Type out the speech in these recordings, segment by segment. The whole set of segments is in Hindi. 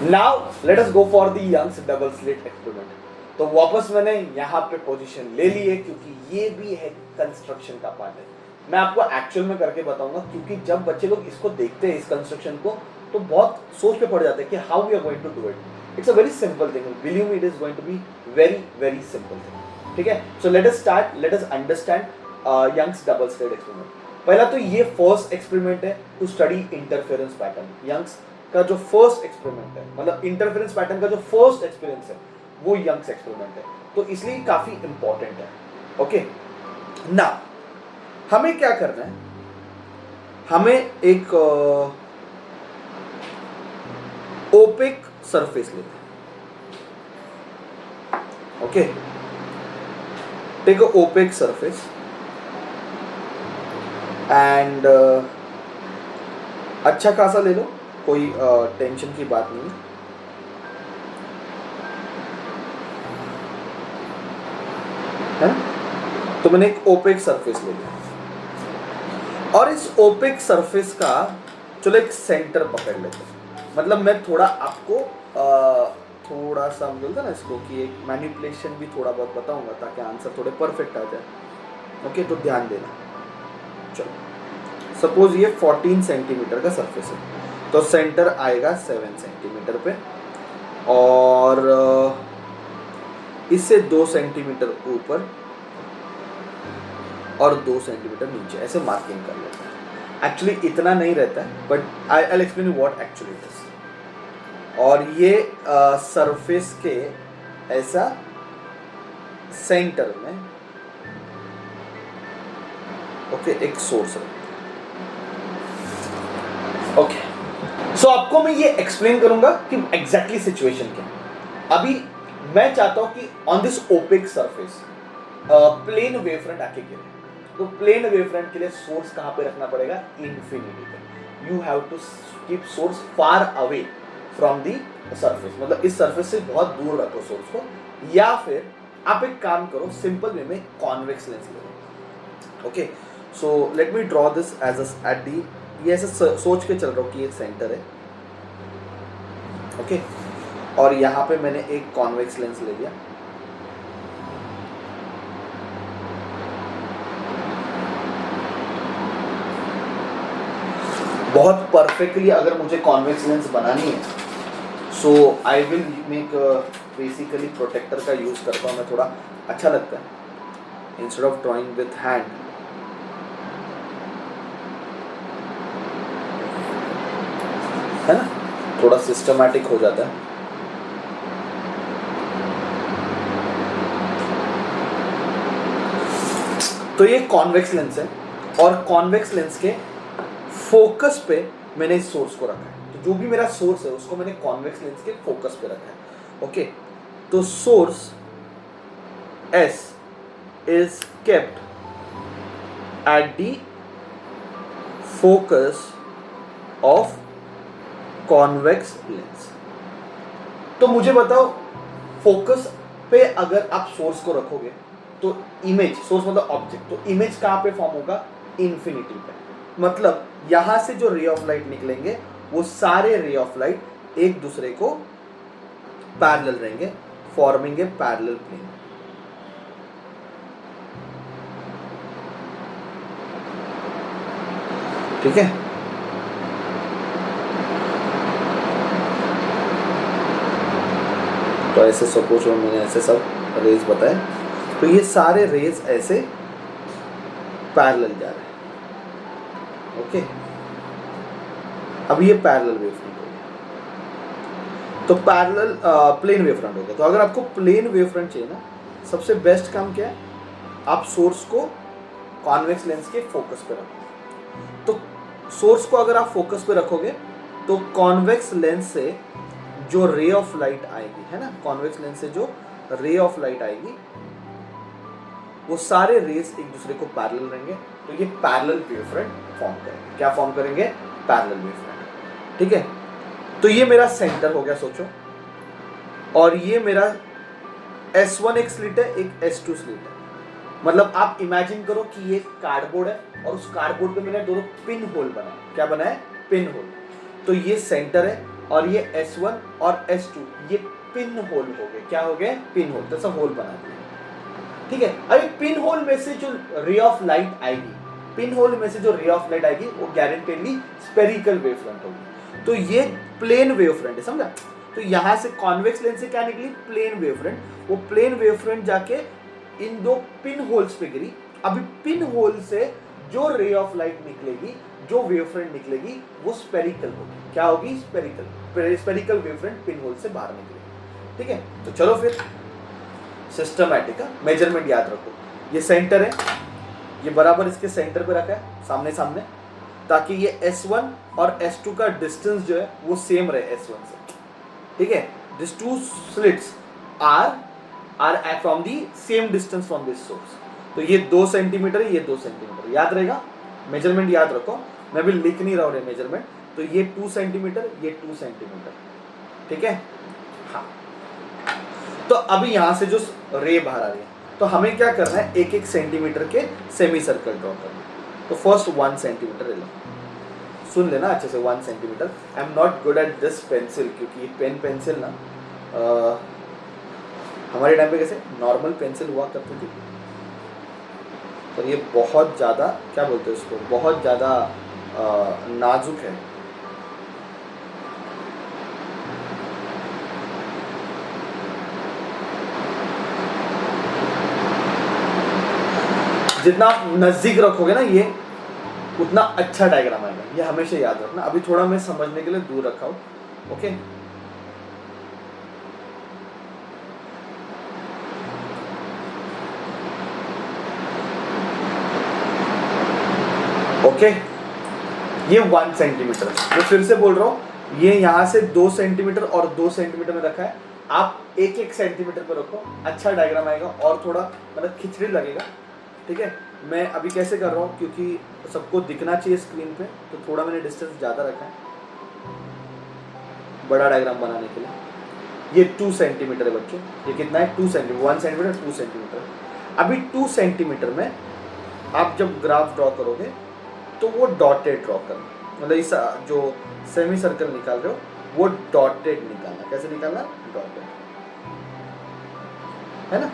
Now let us go for the Young's double slit experiment. तो वापस मैंने यहाँ पे पोजीशन ले ली है क्योंकि ये भी है कंस्ट्रक्शन का पार्ट है। मैं आपको एक्चुअल में करके बताऊंगा क्योंकि जब बच्चे लोग इसको देखते हैं इस कंस्ट्रक्शन को तो बहुत सोच पे पड़ जाते हैं कि how we are going to do it. It's a very simple thing, believe me it is going to be very very simple thing. ठीक है, so let us start, let us understand Young's double slit experiment. पहला तो ये फर्स्ट एक्सपेरिमेंट है to study interference pattern. Young's का जो फर्स्ट एक्सपेरिमेंट है, मतलब इंटरफेरेंस पैटर्न का जो फर्स्ट एक्सपीरियंस है वो यंग्स एक्सपेरिमेंट है, तो इसलिए काफी इंपॉर्टेंट है। ओके, ना हमें क्या करना है, हमें एक ओपेक सरफेस लेते हैं। Okay, take a opaque surface and अच्छा खासा ले लो, कोई टेंशन की बात नहीं है। तो मैंने एक ओपेक सरफेस ले लिया और इस ओपेक सरफेस का चलो एक सेंटर पकड़ लेते हैं। मतलब मैं थोड़ा आपको थोड़ा सा बोलता ना इसको कि एक मैनिपुलेशन भी थोड़ा बहुत बताऊंगा ताकि आंसर थोड़े परफेक्ट आ जाए। ओके, तो ध्यान देना। चलो सपोज ये 14 सेंटीमीटर का सरफेस है तो सेंटर आएगा 7 सेंटीमीटर पे और इससे 2 सेंटीमीटर ऊपर और 2 सेंटीमीटर नीचे ऐसे मार्किंग कर लेते हैं। एक्चुअली इतना नहीं रहता है but I will explain what actually it is. और ये सरफेस के ऐसा सेंटर में ओके एक सोर्स है। ओके, सो आपको मैं ये एक्सप्लेन करूंगा कि एग्जैक्टली सिचुएशन क्या है। अभी मैं चाहता हूं कि on this opaque surface plane wave front आके गिरे, तो प्लेन वेव फ्रंट के लिए सोर्स कहां पे रखना पड़ेगा, इन्फिनिटी पे। You have to keep source far away from the surface, मतलब इस सरफेस से बहुत दूर रखो सोर्स को, या फिर आप एक काम करो सिंपल वे में कॉन्वेक्स लेंस लो। Okay, so let me draw this edge at the, ये ऐसे सोच के चल रहा हूं कि ये सेंटर है। ओके, और यहां पे मैंने एक कॉन्वेक्स लेंस ले लिया। बहुत परफेक्टली अगर मुझे कॉन्वेक्स लेंस बनानी है so I will make basically protractor का यूज करता हूँ मैं, थोड़ा अच्छा लगता है instead of drawing with hand. है ना, थोड़ा सिस्टमैटिक हो जाता है। तो ये कॉन्वेक्स लेंस है और कॉन्वेक्स लेंस के फोकस पे मैंने इस सोर्स को रखा है। तो जो भी मेरा सोर्स है उसको मैंने कॉन्वेक्स लेंस के फोकस पे रखा है। ओके, तो source S is kept at the focus of convex lens। तो मुझे बताओ फोकस पे अगर आप सोर्स को रखोगे तो इमेज, सोर्स मतलब ऑब्जेक्ट, तो इमेज कहां पे फॉर्म होगा, इन्फिनिटी पे। मतलब यहां से जो रे ऑफ लाइट निकलेंगे वो सारे रे ऑफ लाइट एक दूसरे को पैरेलल रहेंगे, फॉर्मिंग ए पैरेलल प्लेन। ठीक है, तो ऐसे सपोज मैंने ऐसे सब रेज बताए, तो ये सारे रेज ऐसे पैरेलल जा रहे हैं। ओके, अब ये पैरेलल वेव फ्रंट हो गया, तो पैरेलल प्लेन वेव फ्रंट हो गया। तो अगर आपको प्लेन वेव फ्रंट चाहिए ना, सबसे बेस्ट काम क्या है, आप सोर्स को कॉन्वेक्स लेंस के फोकस पे रखो। तो सोर्स को अगर आप फोकस पे रखोगे तो कॉन्वेक्स लेंस से जो रे ऑफ लाइट आएगी, है ना, कॉन्वेक्स लेंस से जो रे ऑफ लाइट आएगी वो सारे रेज एक दूसरे को पैरेलल रहेंगे, तो ये पैरेलल वेव फ्रंट फॉर्म करेंगे। क्या फॉर्म करेंगे, पैरेलल वेव फ्रंट। ठीक है, तो ये मेरा सेंटर हो गया सोचो, और ये मेरा S1 एक स्लिट है, एक S2 स्लिट है। मतलब आप इमेजिन करो कि ये कार्डबोर्ड है और उस कार्डबोर्ड पे मैंने दोनों पिन होल बनाए। क्या बनाए, पिन होल। तो ये सेंटर है और ये S1 और S2 ये पिन होल हो गए। क्या हो गए? Pin hole. जैसा होल बना दिया, ठीक है। अभी पिन होल में से जो रे ऑफ लाइट आएगी, पिन होल में से जो रे ऑफ लाइट आएगी वो गारंटेडली स्फेरिकल वेव फ्रंट होगी। तो ये प्लेन वेव फ्रंट है, समझा? तो यहां से कॉन्वेक्स लेंस से क्या निकली? Plane wave front. वो प्लेन वेव फ्रंट जाके इन दो पिन होल्स पे गिरी। अभी पिन होल से जो रे ऑफ लाइट निकलेगी, जो वेव फ्रंट निकलेगी वो स्फेरिकल होगी। क्या होगी? Spherical. Spherical wave front pin hole से बाहर निकलेगी, ठीक है। तो चलो फिर सिस्टमैटिक मेजरमेंट याद रखो। ये सेंटर है, ये बराबर इसके सेंटर पे रखा है, सामने सामने, ताकि ये S1 और S2 का डिस्टेंस जो है वो सेम रहे S1 से, ठीक है। This two slits are from the same distance from this source. तो ये 2 सेंटीमीटर है, ये 2 सेंटीमीटर, याद रहेगा। मेजरमेंट याद रखो, मैं भी लिख नहीं रहा हूँ मेजरमेंट। तो ये 2 सेंटीमीटर, ये 2 सेंटीमीटर, ठीक है। हाँ, तो अभी यहां से जो रे बाहर आ रही है, तो हमें क्या करना है? 1-1 सेंटीमीटर के सेमी सर्कल ड्रॉ करना। तो फर्स्ट 1 सेंटीमीटर ले लो, सुन लेना अच्छे से। 1 centimetre. I am not good at this pencil, क्योंकि पेन पेंसिल ना हमारे टाइम पे कैसे नॉर्मल पेंसिल हुआ करती थी, पर ये बहुत ज़्यादा, क्या बोलते हैं उसको, बहुत ज़्यादा नाजुक है। जितना आप नजदीक रखोगे ना ये, उतना अच्छा डायग्राम आएगा। ये हमेशा याद रखना। अभी थोड़ा मैं समझने के लिए दूर रखा हूं, ओके। ओके, ये 1 सेंटीमीटर, मैं फिर से बोल रहा हूं, ये यहां से 2 सेंटीमीटर और 2 सेंटीमीटर में रखा है। आप 1-1 सेंटीमीटर पर रखो, अच्छा डायग्राम आएगा और थोड़ा मतलब खिचड़ी लगेगा, ठीक है। मैं अभी कैसे कर रहा हूँ, क्योंकि सबको दिखना चाहिए स्क्रीन पे, तो थोड़ा मैंने डिस्टेंस ज़्यादा रखा है बड़ा डायग्राम बनाने के लिए। ये 2 सेंटीमीटर है बच्चों। ये कितना है? 2 सेंटीमीटर। 1 centimetre, 2 centimetre. अभी 2 सेंटीमीटर में आप जब ग्राफ ड्रॉ करोगे तो वो डॉटेड ड्रॉ करना, मतलब इस जो सेमी सर्कल निकाल रहे हो वो डॉटेड निकालना। कैसे निकालना? डॉटेड, है ना।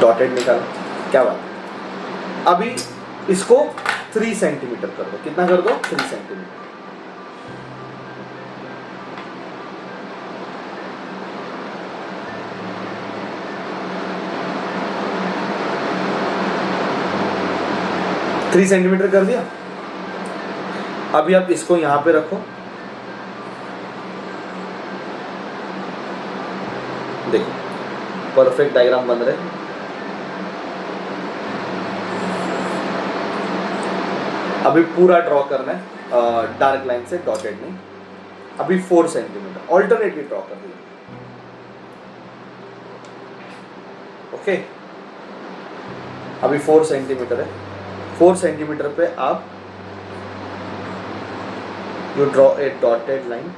डॉटेड निकाला, क्या बात है। अभी इसको 3 सेंटीमीटर कर दो। कितना कर दो? 3 सेंटीमीटर। थ्री सेंटीमीटर कर दिया। अभी आप इसको यहां पे रखो, देखो परफेक्ट डायग्राम बन रहे। अभी पूरा ड्रॉ करना है डार्क लाइन से, डॉटेड नहीं। अभी 4 सेंटीमीटर ऑल्टरनेटली ड्रॉ कर दिया, ओके। अभी 4 सेंटीमीटर है। 4 सेंटीमीटर पे आप you draw a dotted line,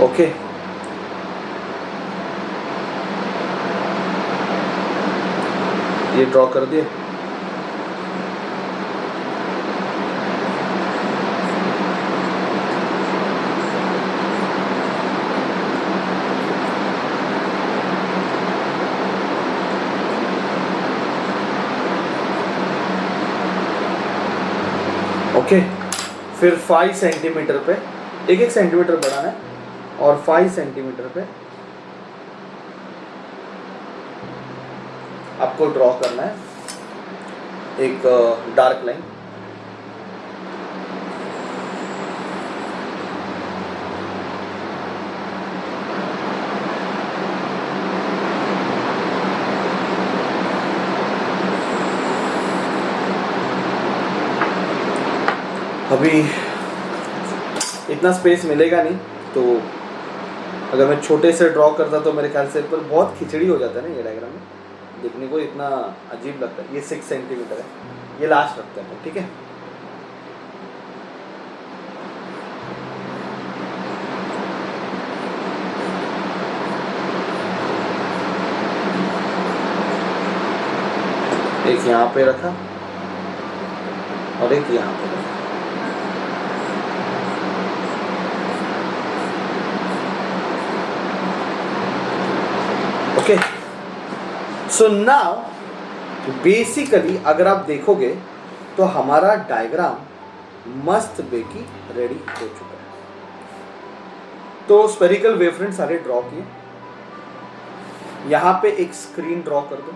okay. ये ड्रॉ कर दिए। ओके, फिर 5 सेंटीमीटर पे 1-1 सेंटीमीटर बढ़ाना है और 5 सेंटीमीटर पे आपको ड्रॉ करना है एक डार्क लाइन। अभी इतना स्पेस मिलेगा नहीं, तो अगर मैं छोटे से ड्रॉ करता तो मेरे ख्याल से पर बहुत खिचड़ी हो जाता है ना, ये डायग्राम में देखने को इतना अजीब लगता है। ये 6 सेंटीमीटर है, ये लास्ट रखते हैं, ठीक है। एक यहाँ पे रखा और एक यहाँ पे रखा। ओके, सो नाउ बेसिकली अगर आप देखोगे तो हमारा डायग्राम मस्त बेकी रेडी हो चुका है। तो स्फेरिकल वेवफ्रंट सारे ड्रॉ किए, यहाँ पे एक स्क्रीन ड्रॉ कर दो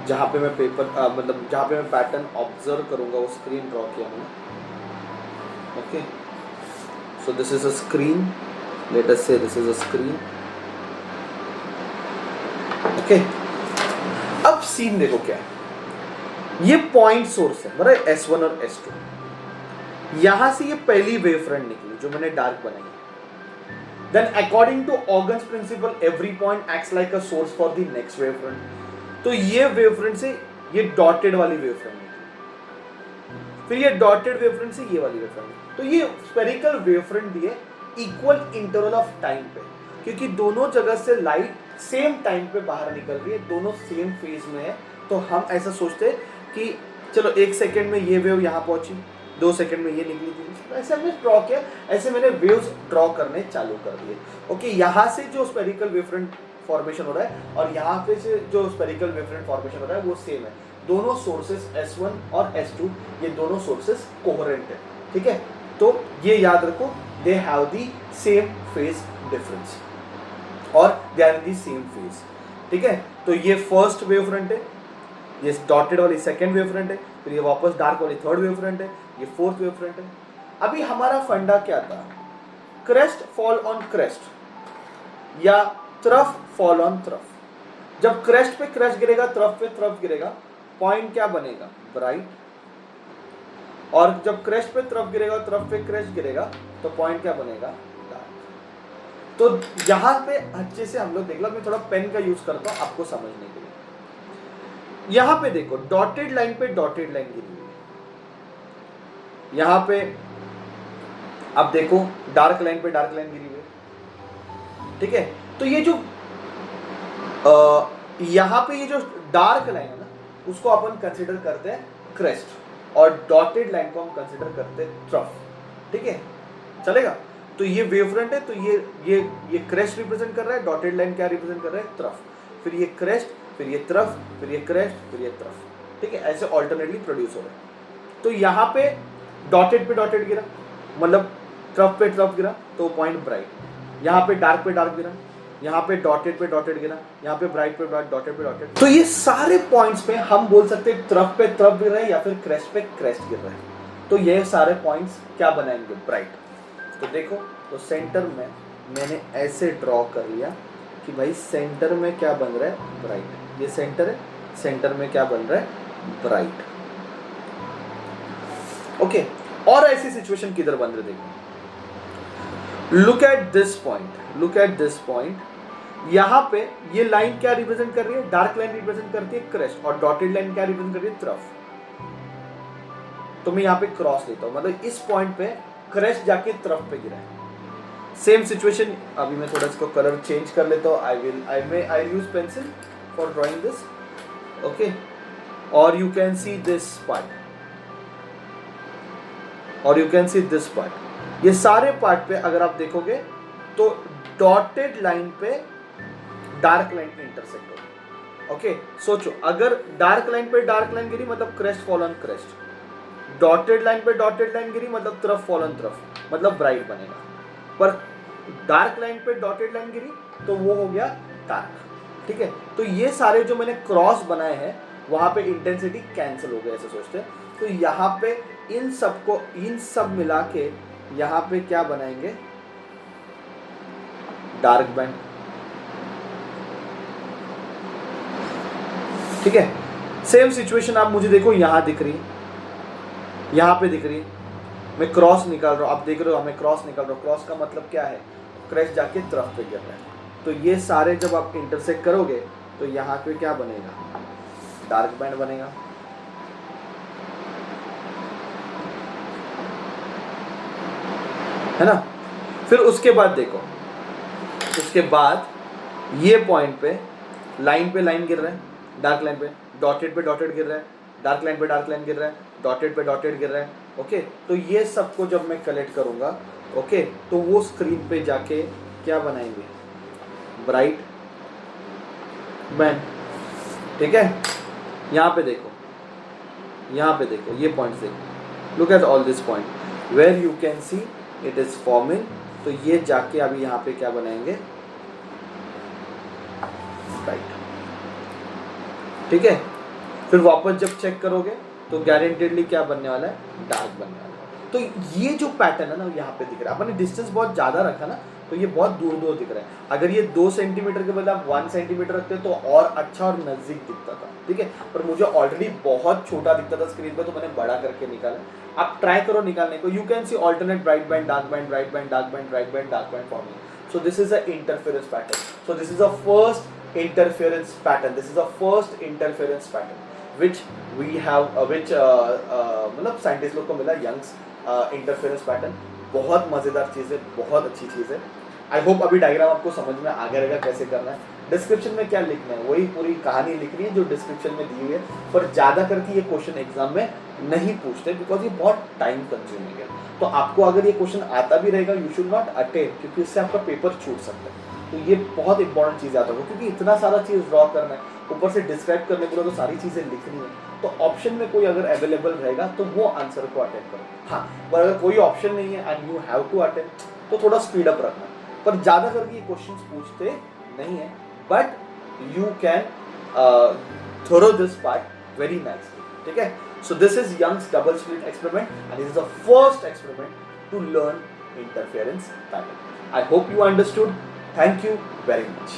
जहाँ पे मैं पेपर मतलब जहाँ पे मैं पैटर्न ऑब्जर्व करूंगा वो स्क्रीन ड्रॉ किया मैंने। Okay, so this is a screen, let us say this is a screen. Okay, अब सीन देखो क्या है, ये पॉइंट सोर्स है बराबर S1 और S2। यहां से ये पहली वेव फ्रंट निकली जो मैंने डार्क बनाई। Then according to Huygens' principle every point acts like a source for the next wave front. तो ये वेव फ्रंट से ये डॉटेड वाली वेव फ्रंट निकली, फिर ये डॉटेड वेव फ्रंट से ये वाली वेव फ्रंट। तो ये स्फेरिकल वेव फ्रंट दिए इक्वल इंटरवल ऑफ टाइम पे, क्योंकि दोनों जगह से लाइट सेम टाइम पे बाहर निकल रही है, दोनों सेम फेज में है। तो हम ऐसा सोचते हैं कि चलो 1 सेकेंड में ये वेव यहाँ पहुंची, 2 सेकेंड में ये निकली थी, ऐसे हमने ड्रॉ किया, ऐसे मैंने वेव्स ड्रॉ करने चालू कर दिए। ओके, यहाँ से जो स्फेरिकल वेवफ्रंट फॉर्मेशन हो रहा है और यहाँ पे से जो स्फेरिकल वेवफ्रंट फॉर्मेशन हो रहा है वो सेम है। दोनों सोर्सेस S1 और S2 ये दोनों सोर्सेस कोहेरेंट है, ठीक है। तो ये याद रखो, they have the same phase difference और they are in the same phase, ठीक है। तो ये फर्स्ट वेव फ्रंट है, ये डॉटेड वाली सेकंड वेव फ्रंट है, फिर ये वापस डार्क वाली थर्ड वेव फ्रंट है, ये फोर्थ वेव फ्रंट है। अभी हमारा फंडा क्या था, क्रेस्ट फॉल ऑन क्रेस्ट या तरफ फॉल ऑन तरफ। जब क्रेस्ट पे क्रेस्ट गिरेगा, तरफ पे तरफ गिरेगा, पॉइंट क्या बनेगा, ब्राइट। और जब क्रेस्ट पे तरफ गिरेगा, तरफ पे क्रेस्ट गिरेगा, तो पॉइंट क्या बनेगा, डार्क। तो यहां पे अच्छे से हम लोग देख लो, मैं थोड़ा पेन का यूज करता हूं आपको समझने के लिए। यहां पे देखो डॉटेड लाइन पे डॉटेड लाइन गिरी हुई है, यहां पे अब देखो डार्क लाइन पे डार्क लाइन गिरी हुई है, ठीक है। तो ये जो यहां पे ये जो डार्क लाइन है ना, उसको अपन कंसिडर करते हैं क्रेस्ट, और डॉटेड लाइन को हम कंसिडर करते हैं ट्रफ, ठीक है, चलेगा। तो ये वेवफ्रंट है, तो ये क्रेस्ट रिप्रेजेंट कर रहा है, डॉटेड लाइन क्या रिप्रेजेंट कर रहा है, ट्रफ। फिर ये क्रेस्ट, फिर ये ट्रफ, फिर ये क्रेस्ट, फिर ये ट्रफ, ठीक है, ऐसे ऑल्टरनेटली प्रोड्यूस हो रहा है। तो यहाँ पे डॉटेड पे डॉटेड गिरा, मतलब ट्रफ पे ट्रफ गिरा, तो पॉइंट ब्राइट। यहाँ पे डार्क गिरा, यहाँ पे डॉटेड पे डॉटेड गिरा, यहाँ पे ब्राइट पे ब्राइट, डॉटेड पे डॉटेड। तो ये सारे पॉइंट्स पे हम बोल सकते हैं ट्रफ पे ट्रफ गिर रहे हैं या फिर क्रेस्ट पे क्रेस्ट गिर रहे हैं। तो ये सारे पॉइंट्स क्या बनाएंगे, ब्राइट। तो देखो, तो सेंटर में मैंने ऐसे ड्रॉ कर लिया कि भाई सेंटर में क्या बन रहा है, ब्राइट। ये सेंटर है, सेंटर में क्या बन रहा है, ब्राइट। ओके, और ऐसी सिचुएशन किधर बन रही, देखो look at this point, look at this point. यहां पे ये लाइन क्या रिप्रेजेंट कर रही है, डार्क लाइन रिप्रेजेंट करती है क्रेस्ट, और डॉटेड लाइन क्या रिप्रेजेंट कर रही है, ट्रफ। तो मैं यहां पे क्रॉस लेता हूं, मतलब इस पॉइंट पे क्रेस्ट जाके तरफ पे गिरा है। सेम सिचुएशन, अभी मैं थोड़ा इसको कलर चेंज कर लेता हूँ। I use pencil for drawing this, okay. और you can see this part, और you can see this part. ये सारे पार्ट पे अगर आप देखोगे तो डॉटेड लाइन पे डार्क लाइन पे इंटरसेक्ट होगी, ओके। सोचो, अगर डार्क लाइन पे डार्क लाइन गिरी मतलब crest fall on crest, dotted line पे डॉटेड लाइन गिरी मतलब तरफ फॉल ऑन तरफ, मतलब ब्राइट बनेगा। पर डार्क लाइन पे डॉटेड लाइन गिरी तो वो हो गया डार्क, ठीक है। तो ये सारे जो मैंने क्रॉस बनाए हैं वहां पे इंटेंसिटी कैंसिल हो गया, ऐसे सोचते हैं। तो यहाँ पे इन सब मिला के यहाँ पे क्या बनाएंगे, डार्क बैंड, ठीक है। सेम सिचुएशन आप मुझे देखो, यहां दिख रही है, यहां पे दिख रही है, मैं क्रॉस निकाल रहा हूं, आप देख रहे हो मैं क्रॉस निकाल रहा हूं। क्रॉस का मतलब क्या है, क्रेस्ट जाके तरफ पे गिर रहा है। तो ये सारे जब आप इंटरसेक्ट करोगे तो यहाँ पे क्या बनेगा, डार्क बैंड बनेगा, है ना। फिर उसके बाद देखो, उसके बाद ये पॉइंट पे लाइन गिर रहा है, डार्क लाइन पे डॉटेड पे डॉटेड गिर रहा है, डार्क लाइन पे डार्क लाइन गिर रहा है, डॉटेड पे डॉटेड गिर रहा है। ओके, तो ये सबको जब मैं कलेक्ट करूँगा, ओके, तो वो स्क्रीन पे जाके क्या बनाएंगे, ब्राइट बैंड। ठीक है, यहाँ पे देखो, यहाँ पे देखो, ये पॉइंट्स देखो, look at all this point where you can see it is forming. तो ये जाके अभी यहाँ पे क्या बनाएंगे, ब्राइट। ठीक है, फिर वापस जब चेक करोगे तो गारंटेडली क्या बनने वाला है, डार्क बनने वाला है। तो ये जो पैटर्न है ना यहाँ पे दिख रहा है, अपने डिस्टेंस बहुत ज़्यादा रखा ना, तो ये बहुत दूर दूर दिख रहा है। अगर ये 2 सेंटीमीटर के बदले आप 1 सेंटीमीटर रखते तो और अच्छा और नज़दीक दिखता था। ठीक है, पर मुझे ऑलरेडी बहुत छोटा दिखता था स्क्रीन पे, तो मैंने बड़ा करके निकाला। आप ट्राई करो निकालने को। You can C alternate bright band, dark band, bright band, dark band, bright band, dark band forming. So this is a interference pattern. So this is a first interference pattern, this is a first interference pattern which we have which मतलब साइंटिस्ट लोग को मिला, यंग्स इंटरफेरेंस पैटर्न। बहुत मज़ेदार चीज़ है, बहुत अच्छी चीज़ है। आई होप अभी डायग्राम आपको समझ में आ गया रहेगा कैसे करना है। डिस्क्रिप्शन में क्या लिखना है, वही पूरी कहानी लिखनी है जो डिस्क्रिप्शन में दी हुई है, पर ज़्यादा करके ये क्वेश्चन एग्जाम में नहीं पूछते, बिकॉज ये बहुत टाइम कंज्यूमिंग है। तो आपको अगर ये क्वेश्चन आता भी रहेगा, यू शुड नॉट अटेम्प्ट, क्योंकि इससे आपका पेपर छूट सकता है। तो ये बहुत इंपॉर्टेंट चीज़ आता है, क्योंकि इतना सारा चीज़ ड्रॉ करना है, ऊपर से डिस्क्राइब करने के लिए तो सारी चीज़ें लिखनी है। तो ऑप्शन में कोई अगर अवेलेबल रहेगा तो वो आंसर को अटेम्प्ट करो। हाँ, पर अगर कोई ऑप्शन नहीं है and you have to attempt, तो थोड़ा स्पीड अप रखना। पर ज़्यादा करके ये क्वेश्चंस पूछते नहीं है, but you can throw this part very nicely. ठीक है, so this is Young's double slit experiment and this is the first experiment to learn interference pattern. I hope you understood. Thank you very much.